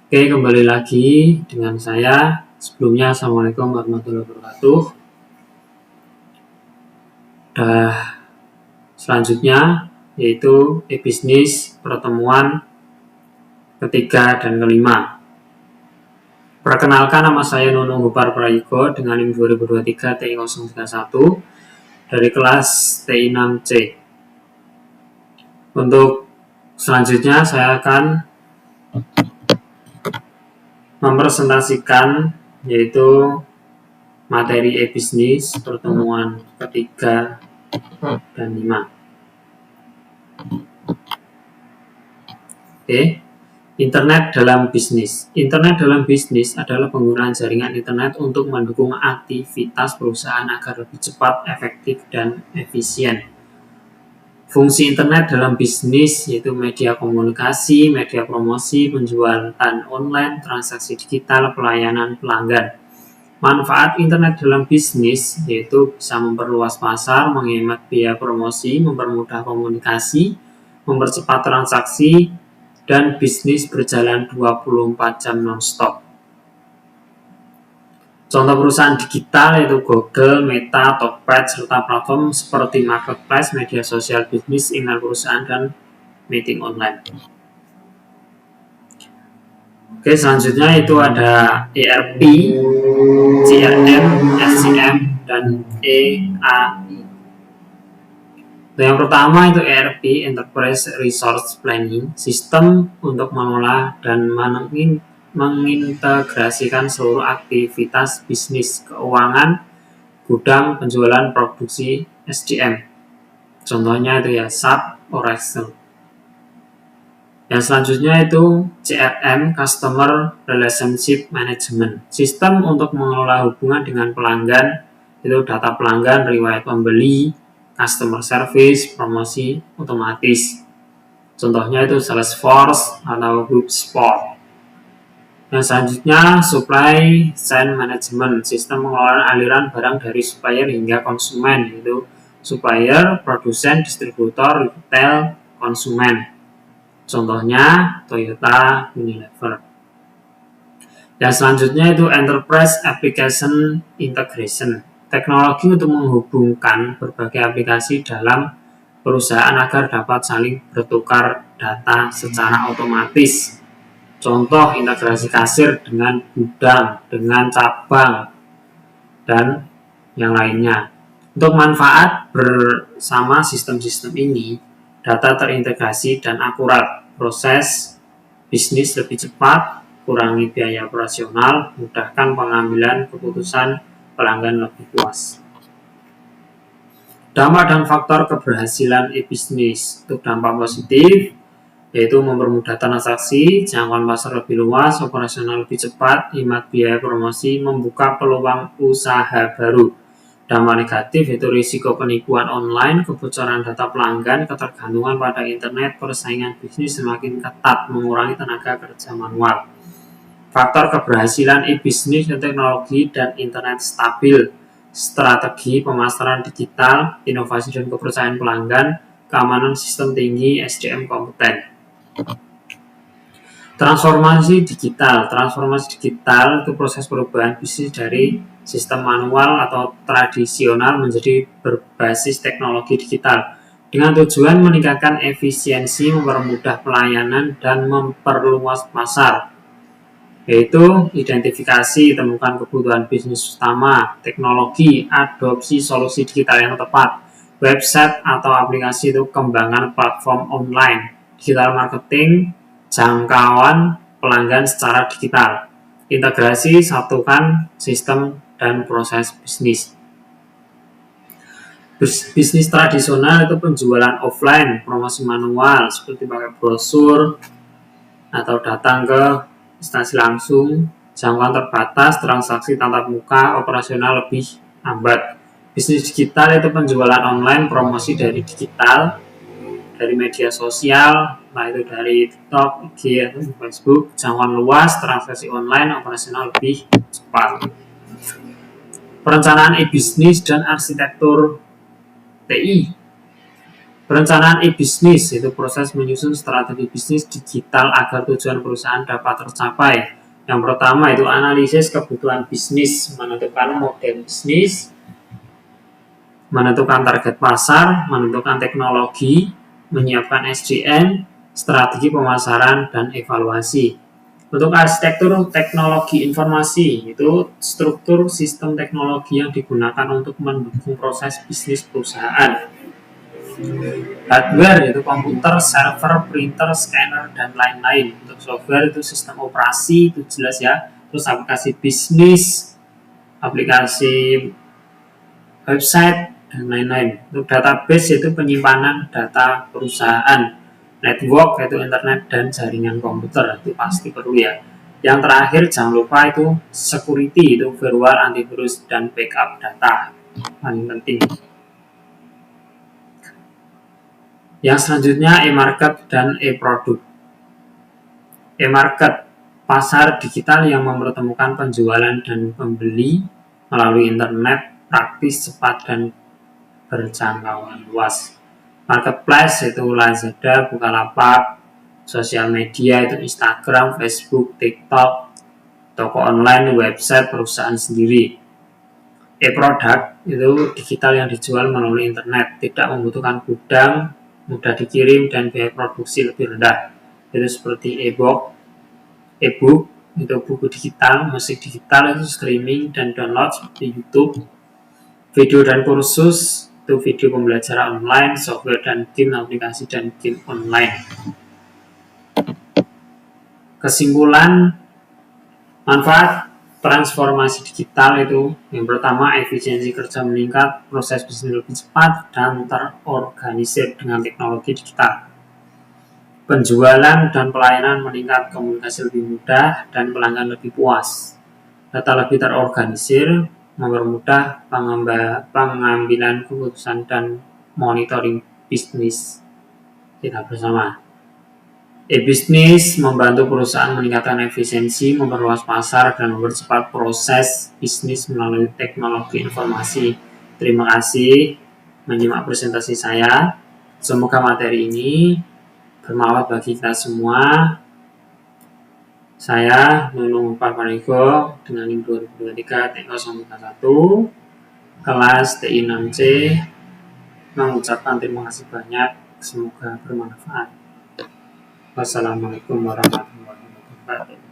Oke, kembali lagi dengan saya. Sebelumnya, Assalamualaikum warahmatullahi wabarakatuh. Selanjutnya, yaitu e-bisnis pertemuan ketiga dan kelima. Perkenalkan, nama saya Nunung Gopar Prayogo dengan NIM 2023 TI 031 dari kelas TI 6C. Untuk selanjutnya, saya akan mempresentasikan yaitu materi e-bisnis pertemuan ketiga dan 5. Oke, internet dalam bisnis. Internet dalam bisnis adalah penggunaan jaringan internet untuk mendukung aktivitas perusahaan agar lebih cepat, efektif, dan efisien. Fungsi internet dalam bisnis yaitu media komunikasi, media promosi, penjualan online, transaksi digital, pelayanan pelanggan. Manfaat internet dalam bisnis yaitu bisa memperluas pasar, menghemat biaya promosi, mempermudah komunikasi, mempercepat transaksi, dan bisnis berjalan 24 jam non-stop. Contoh perusahaan digital yaitu Google, Meta, Tokped, serta platform seperti marketplace, media sosial bisnis, email perusahaan, dan meeting online. Oke, selanjutnya itu ada ERP, CRM, SCM, dan EAI. Yang pertama itu ERP, Enterprise Resource Planning, sistem untuk mengelola dan mengintegrasikan seluruh aktivitas bisnis, keuangan, gudang, penjualan, produksi, SDM. Contohnya itu ya SAP, Oracle. Yang selanjutnya itu CRM, Customer Relationship Management, sistem untuk mengelola hubungan dengan pelanggan, itu data pelanggan, riwayat pembeli, customer service, promosi otomatis. Contohnya itu Salesforce atau HubSpot. Yang selanjutnya Supply Chain Management, sistem pengelolaan aliran barang dari supplier hingga konsumen, yaitu supplier, produsen, distributor, retail, konsumen. Contohnya Toyota, Unilever. Yang selanjutnya itu Enterprise Application Integration, teknologi untuk menghubungkan berbagai aplikasi dalam perusahaan agar dapat saling bertukar data secara otomatis. Contoh integrasi kasir dengan gudang, dengan cabang, dan yang lainnya. Untuk manfaat bersama sistem-sistem ini, data terintegrasi dan akurat, proses bisnis lebih cepat, kurangi biaya operasional, mudahkan pengambilan keputusan, pelanggan lebih puas. Dampak dan faktor keberhasilan e-bisnis. Untuk dampak positif, yaitu mempermudah transaksi, jangkauan pasar lebih luas, operasional lebih cepat, hemat biaya promosi, membuka peluang usaha baru. Dampak negatif yaitu risiko penipuan online, kebocoran data pelanggan, ketergantungan pada internet, persaingan bisnis semakin ketat, mengurangi tenaga kerja manual. Faktor keberhasilan e-bisnis dan teknologi dan internet stabil, strategi pemasaran digital, inovasi dan kepercayaan pelanggan, keamanan sistem tinggi, SDM kompeten. Transformasi digital itu proses perubahan bisnis dari sistem manual atau tradisional menjadi berbasis teknologi digital dengan tujuan meningkatkan efisiensi, mempermudah pelayanan, dan memperluas pasar, yaitu identifikasi, temukan kebutuhan bisnis utama, teknologi, adopsi solusi digital yang tepat, website atau aplikasi itu kembangkan platform online, digital marketing, jangkauan pelanggan secara digital, integrasi, satukan sistem dan proses bisnis. Bisnis tradisional itu penjualan offline, promosi manual seperti pakai brosur atau datang ke instansi langsung, jangkauan terbatas, transaksi tatap muka, operasional lebih lambat. Bisnis digital itu penjualan online, promosi dari digital, dari media sosial, nah itu dari TikTok, IG, atau Facebook, jangkauan luas, transaksi online, operasional lebih cepat. Perencanaan e-bisnis dan arsitektur TI. Perencanaan e-bisnis itu proses menyusun strategi bisnis digital agar tujuan perusahaan dapat tercapai. Yang pertama itu analisis kebutuhan bisnis, menentukan model bisnis, menentukan target pasar, menentukan teknologi, menyiapkan SDM, strategi pemasaran, dan evaluasi. Untuk arsitektur teknologi informasi, itu struktur sistem teknologi yang digunakan untuk mendukung proses bisnis perusahaan. Hardware itu komputer, server, printer, scanner, dan lain-lain. Untuk software itu sistem operasi, itu jelas ya. Terus aplikasi bisnis, aplikasi website, dan lain-lain. Untuk database itu penyimpanan data perusahaan. Network itu internet dan jaringan komputer, itu pasti perlu ya. Yang terakhir jangan lupa itu security, itu firewall, antivirus, dan backup data. Paling penting. Yang selanjutnya e-market dan e-produk. E-market, pasar digital yang mempertemukan penjualan dan pembeli melalui internet, praktis, cepat, dan berjangkauan luas. Marketplace itu Lazada, Bukalapak, sosial media itu Instagram, Facebook, TikTok, toko online, website perusahaan sendiri. E-produk itu digital yang dijual melalui internet, tidak membutuhkan gudang, mudah dikirim, dan biaya produksi lebih rendah. Itu seperti e-book, itu buku digital, musik digital, itu streaming dan download seperti YouTube, video dan kursus, itu video pembelajaran online, software dan game, aplikasi dan game online. Kesimpulan, manfaat transformasi digital itu yang pertama efisiensi kerja meningkat, proses bisnis lebih cepat dan terorganisir dengan teknologi digital. Penjualan dan pelayanan meningkat, komunikasi lebih mudah dan pelanggan lebih puas. Data lebih terorganisir, mempermudah pengambilan keputusan dan monitoring bisnis kita bersama. E-bisnis membantu perusahaan meningkatkan efisiensi, memperluas pasar, dan mempercepat proses bisnis melalui teknologi informasi. Terima kasih menyimak presentasi saya. Semoga materi ini bermanfaat bagi kita semua. Saya Nunung Parpaniko dengan NIM 2023 T01 kelas TI 6C mengucapkan terima kasih banyak. Semoga bermanfaat. Wassalamualaikum warahmatullahi wabarakatuh.